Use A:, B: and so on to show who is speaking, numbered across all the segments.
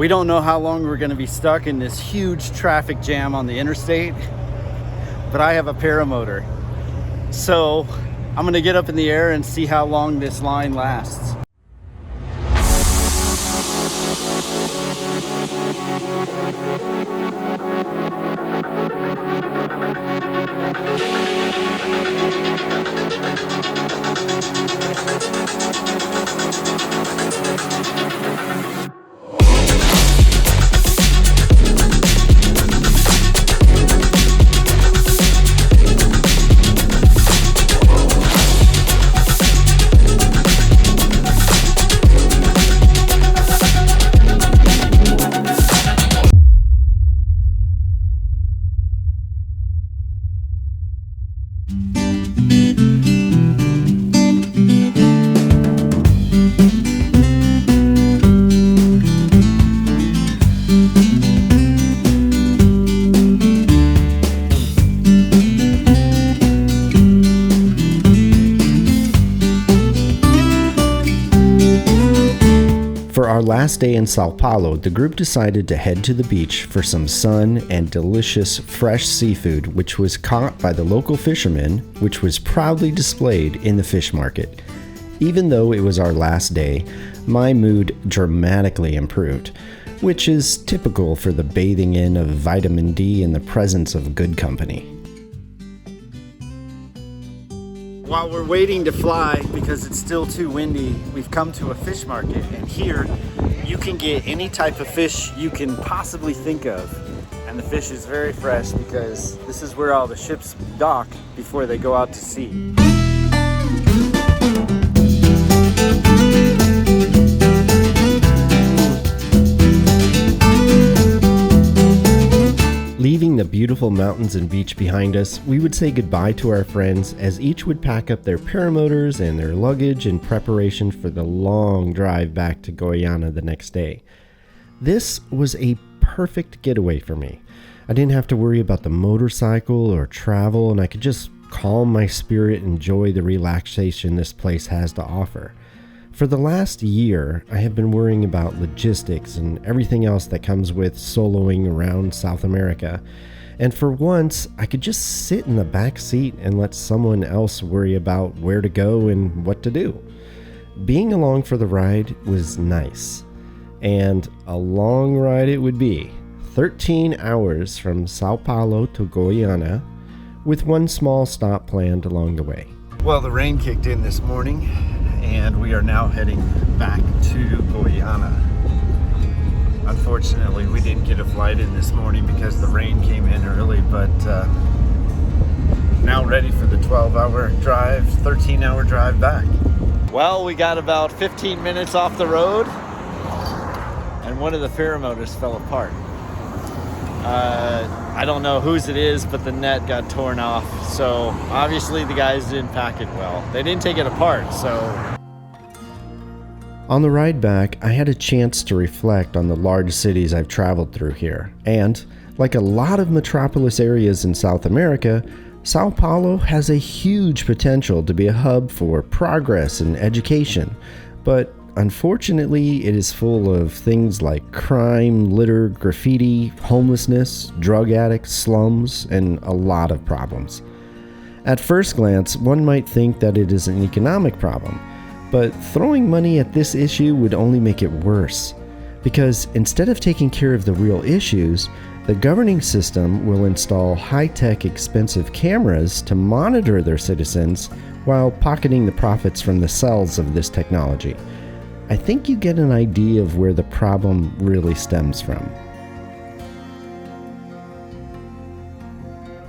A: We don't know how long we're gonna be stuck in this huge traffic jam on the interstate, but I have a paramotor. So I'm gonna get up in the air and see how long this line lasts.
B: For our last day in Sao Paulo, the group decided to head to the beach for some sun and delicious fresh seafood, which was caught by the local fishermen, which was proudly displayed in the fish market. Even though it was our last day, my mood dramatically improved, which is typical for the bathing in of vitamin D in the presence of good company.
A: While we're waiting to fly, because it's still too windy, we've come to a fish market, and here you can get any type of fish you can possibly think of. And the fish is very fresh because this is where all the ships dock before they go out to sea.
B: Leaving the beautiful mountains and beach behind us, we would say goodbye to our friends as each would pack up their paramotors and their luggage in preparation for the long drive back to Goiania the next day. This was a perfect getaway for me. I didn't have to worry about the motorcycle or travel, and I could just calm my spirit and enjoy the relaxation this place has to offer. For the last year, I have been worrying about logistics and everything else that comes with soloing around South America. And for once, I could just sit in the back seat and let someone else worry about where to go and what to do. Being along for the ride was nice. And a long ride it would be. 13 hours from Sao Paulo to Goiania, with one small stop planned along the way.
A: Well, the rain kicked in this morning, and we are now heading back to Goiania. Unfortunately, we didn't get a flight in this morning because the rain came in early, but now ready for the 12-hour drive, 13-hour drive back. Well, we got about 15 minutes off the road, and one of the paramotors fell apart. I don't know whose it is, but the net got torn off. So obviously the guys didn't pack it well. They didn't take it apart, so.
B: On the ride back, I had a chance to reflect on the large cities I've traveled through here. And like a lot of metropolis areas in South America, Sao Paulo has a huge potential to be a hub for progress and education. But unfortunately, it is full of things like crime, litter, graffiti, homelessness, drug addicts, slums, and a lot of problems. At first glance, one might think that it is an economic problem, but throwing money at this issue would only make it worse. Because instead of taking care of the real issues, the governing system will install high-tech, expensive cameras to monitor their citizens while pocketing the profits from the sales of this technology. I think you get an idea of where the problem really stems from.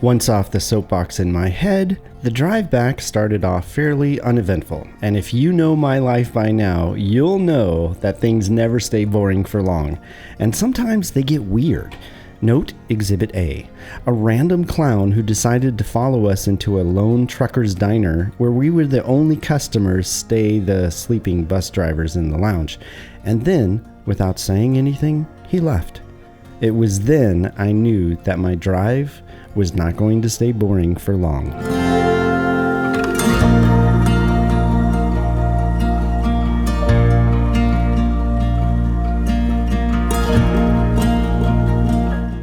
B: Once off the soapbox in my head, the drive back started off fairly uneventful. And if you know my life by now, you'll know that things never stay boring for long. And sometimes they get weird. Note Exhibit A, a random clown who decided to follow us into a lone trucker's diner where we were the only customers stay the sleeping bus drivers in the lounge. And then, without saying anything, he left. It was then I knew that my drive was not going to stay boring for long.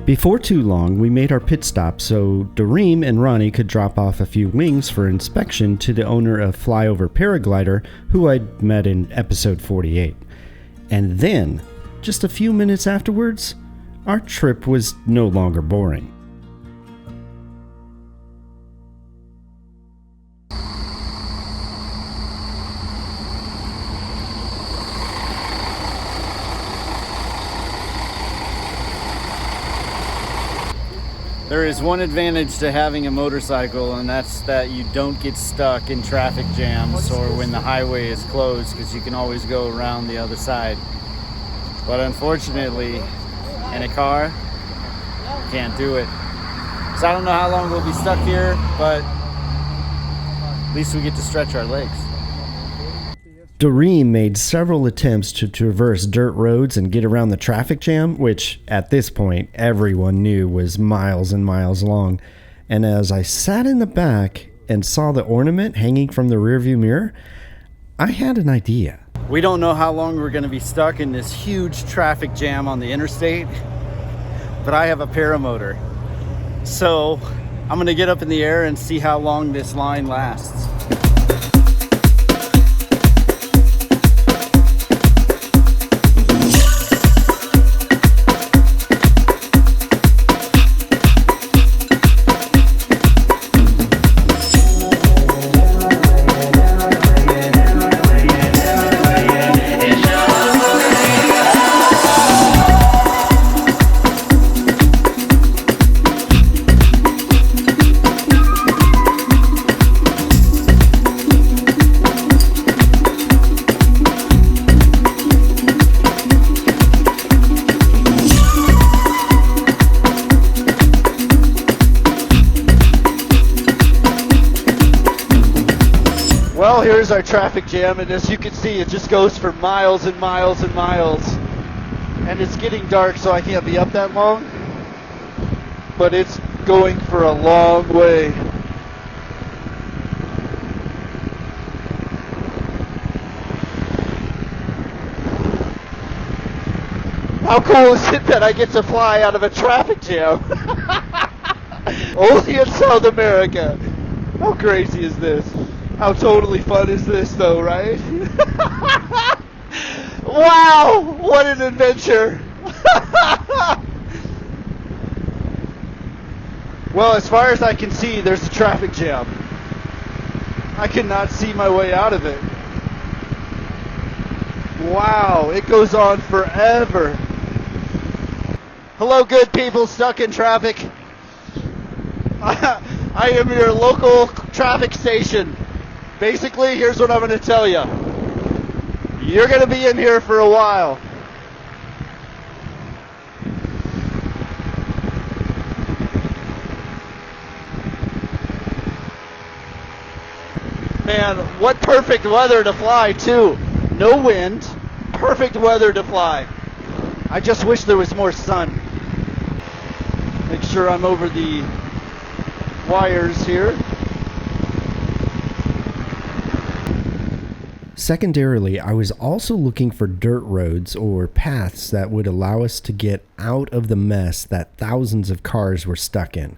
B: Before too long, we made our pit stop so Dareem and Ronnie could drop off a few wings for inspection to the owner of Flyover Paraglider, who I'd met in episode 48. And then, just a few minutes afterwards, our trip was no longer boring.
A: There is one advantage to having a motorcycle, and that's that you don't get stuck in traffic jams or when the highway is closed, because you can always go around the other side. But unfortunately, in a car, can't do it. So I don't know how long we'll be stuck here, but at least we get to stretch our legs.
B: Dareem made several attempts to traverse dirt roads and get around the traffic jam, which at this point everyone knew was miles and miles long. And as I sat in the back and saw the ornament hanging from the rearview mirror, I had an idea.
A: We don't know how long we're going to be stuck in this huge traffic jam on the interstate, but I have a paramotor. So I'm going to get up in the air and see how long this line lasts. Well, here's our traffic jam, and as you can see, it just goes for miles and miles and miles. And it's getting dark, so I can't be up that long, but it's going for a long way. How cool is it that I get to fly out of a traffic jam? Only in South America. How crazy is this? How totally fun is this though, right? Wow, what an adventure. Well, as far as I can see, there's a traffic jam. I cannot see my way out of it. Wow, it goes on forever. Hello, good people stuck in traffic. I am your local traffic station. Basically, here's what I'm going to tell you. You're going to be in here for a while. Man, what perfect weather to fly, too. No wind, perfect weather to fly. I just wish there was more sun. Make sure I'm over the wires here.
B: Secondarily, I was also looking for dirt roads or paths that would allow us to get out of the mess that thousands of cars were stuck in.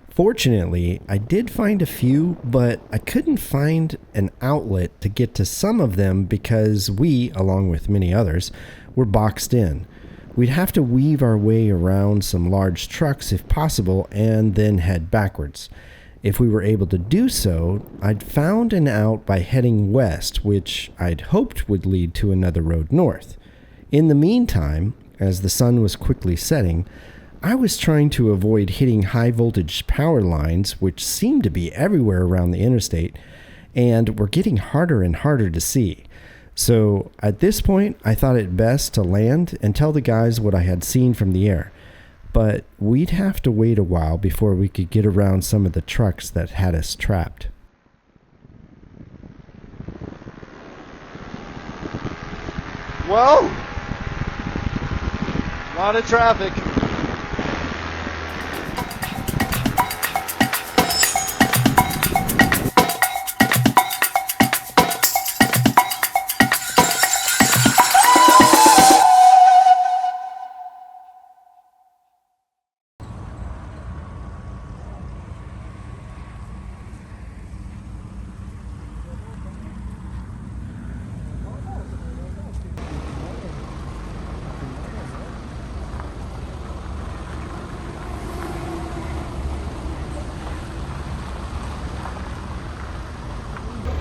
B: Fortunately, I did find a few, but I couldn't find an outlet to get to some of them because we, along with many others, were boxed in. We'd have to weave our way around some large trucks if possible and then head backwards. If we were able to do so, I'd found an out by heading west, which I'd hoped would lead to another road north. In the meantime, as the sun was quickly setting, I was trying to avoid hitting high voltage power lines, which seemed to be everywhere around the interstate, and were getting harder and harder to see. So at this point, I thought it best to land and tell the guys what I had seen from the air. But we'd have to wait a while before we could get around some of the trucks that had us trapped.
A: Well, a lot of traffic.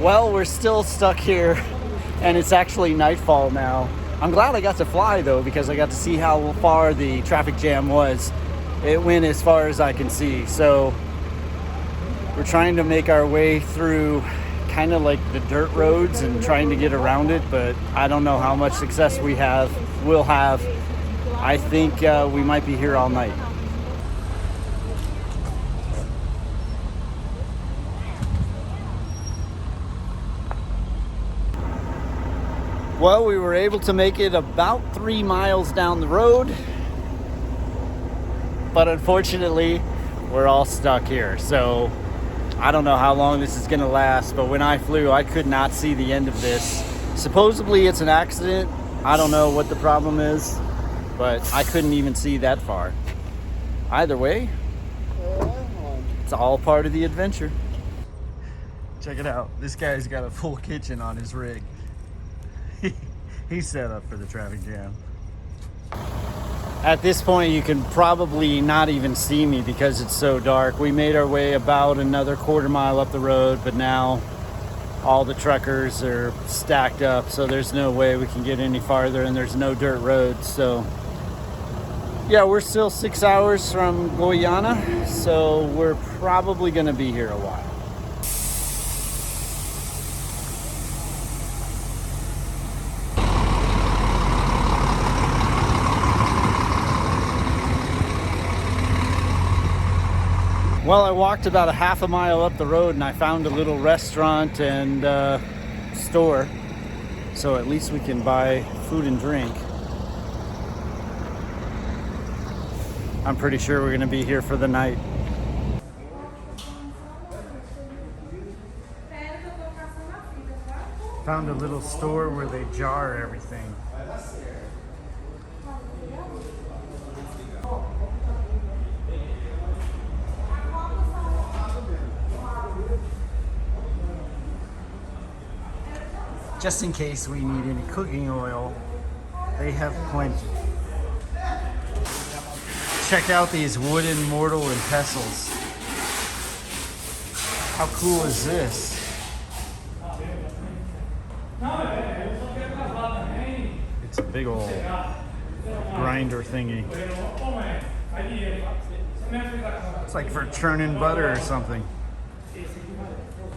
A: Well, we're still stuck here, and it's actually nightfall now. I'm glad I got to fly though, because I got to see how far the traffic jam was. It went as far as I can see. So we're trying to make our way through kind of like the dirt roads and trying to get around it, but I don't know how much success we'll have. I think we might be here all night. Well, we were able to make it about 3 miles down the road, but unfortunately we're all stuck here. So I don't know how long this is gonna last, but when I flew, I could not see the end of this. Supposedly it's an accident. I don't know what the problem is, but I couldn't even see that far. Either way, it's all part of the adventure. Check it out. This guy's got a full kitchen on his rig. He's set up for the traffic jam. At this point, you can probably not even see me because it's so dark. We made our way about another quarter mile up the road, but now all the truckers are stacked up, so there's no way we can get any farther, and there's no dirt roads. So yeah, we're still 6 hours from Goiania, so we're probably gonna be here a while. Well, I walked about a half a mile up the road and I found a little restaurant and store. So at least we can buy food and drink. I'm pretty sure we're gonna be here for the night. Found a little store where they jar everything. Just in case we need any cooking oil, they have plenty. Check out these wooden mortar and pestles. How cool is this? It's a big old grinder thingy. It's like for churning butter or something.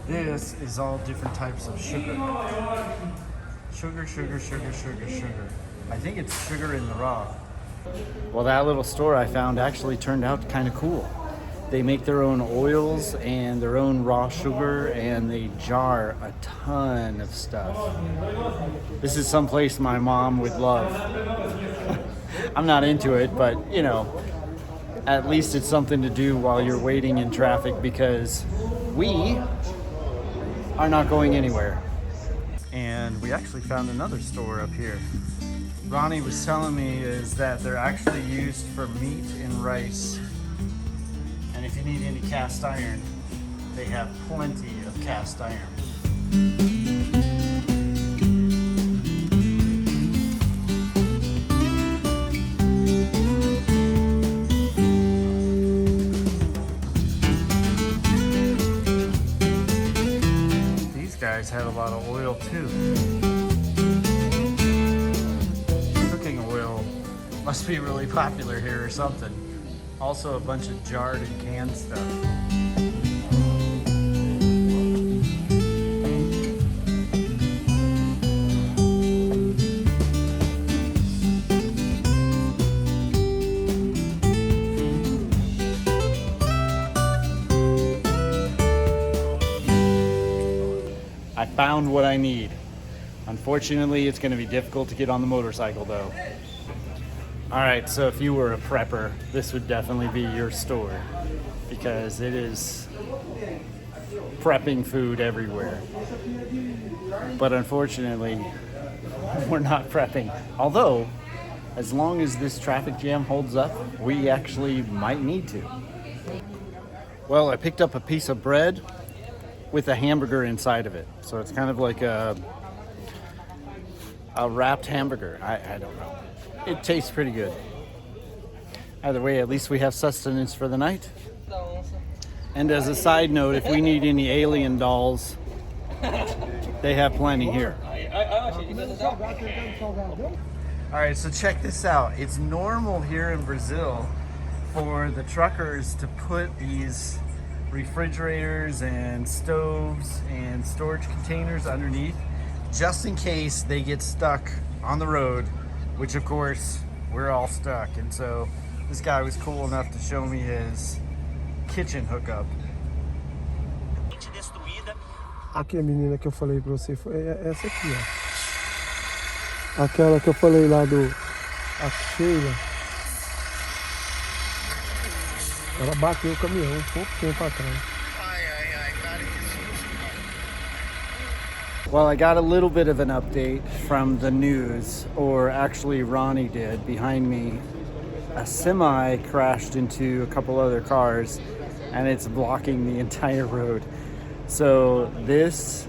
A: This is all different types of sugar. Sugar, sugar, sugar, sugar, sugar. I think it's sugar in the raw. Well, that little store I found actually turned out kind of cool. They make their own oils and their own raw sugar, and they jar a ton of stuff. This is someplace my mom would love. I'm not into it, but you know, at least it's something to do while you're waiting in traffic, because we are not going anywhere. And we actually found another store up here. Ronnie was telling me is that they're actually used for meat and rice. And if you need any cast iron, they have plenty of cast iron. Had a lot of oil too. Cooking oil must be really popular here or something. Also a bunch of jarred and canned stuff. I found what I need. Unfortunately, it's going to be difficult to get on the motorcycle though. All right, so if you were a prepper, this would definitely be your store, because it is prepping food everywhere. But unfortunately, we're not prepping. Although, as long as this traffic jam holds up, we actually might need to. Well, I picked up a piece of bread with a hamburger inside of it. So it's kind of like a wrapped hamburger. I don't know. It tastes pretty good. Either way, at least we have sustenance for the night. And as a side note, if we need any alien dolls, They have plenty here. All right, so check this out. It's normal here in Brazil for the truckers to put these refrigerators and stoves and storage containers underneath just in case they get stuck on the road, which of course we're all stuck. And so this guy was cool enough to show me his kitchen hookup.
C: Aqui a menina que eu falei pra você foi essa aqui, ó. Aquela que eu falei lá do a Sheila. Ela bateu o caminhão pouco tempo atrás.
A: Well, I got a little bit of an update from the news, or actually Ronnie did behind me. A semi crashed into a couple other cars and it's blocking the entire road. So this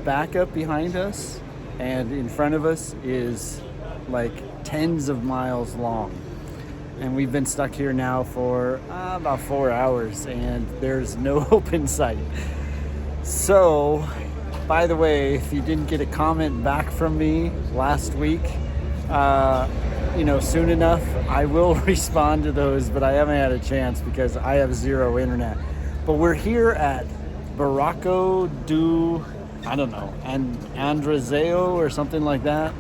A: backup behind us and in front of us is like tens of miles long. And we've been stuck here now for about 4 hours and there's no open sight. So, by the way, if you didn't get a comment back from me last week, soon enough, I will respond to those, but I haven't had a chance because I have zero internet. But we're here at Barraco do, Andrezeo or something like that.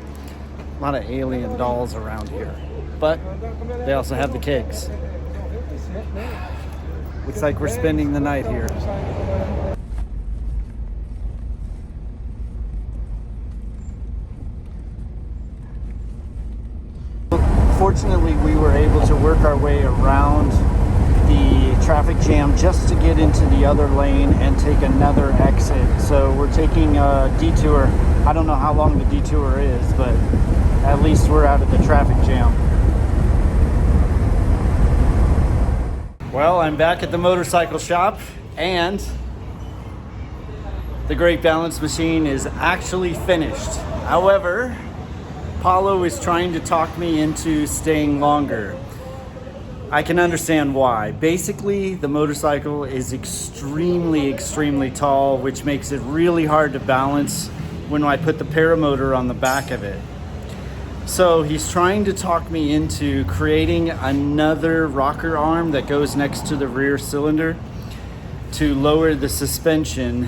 A: A lot of alien dolls around here. But they also have the kegs. Looks like we're spending the night here. Fortunately, we were able to work our way around the traffic jam just to get into the other lane and take another exit. So we're taking a detour. I don't know how long the detour is, but at least we're out of the traffic jam. Well, I'm back at the motorcycle shop and the Great Balance machine is actually finished. However, Paulo is trying to talk me into staying longer. I can understand why. Basically, the motorcycle is extremely tall, which makes it really hard to balance when I put the paramotor on the back of it. So he's trying to talk me into creating another rocker arm that goes next to the rear cylinder to lower the suspension,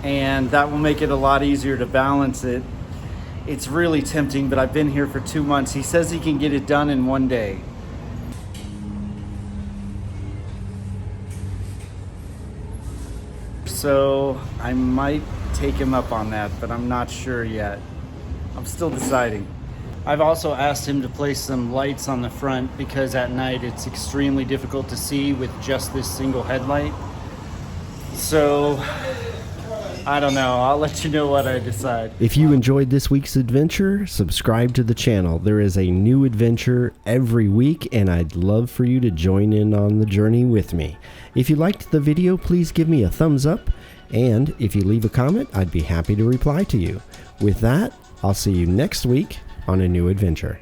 A: and that will make it a lot easier to balance it. It's really tempting, but I've been here for 2 months. He says he can get it done in 1 day. So I might take him up on that, but I'm not sure yet. I'm still deciding. I've also asked him to place some lights on the front because at night it's extremely difficult to see with just this single headlight. So I don't know. I'll let you know what I decide.
B: If you enjoyed this week's adventure, subscribe to the channel. There is a new adventure every week, and I'd love for you to join in on the journey with me. If you liked the video, please give me a thumbs up, and if you leave a comment, I'd be happy to reply to you. With that, I'll see you next week on a new adventure.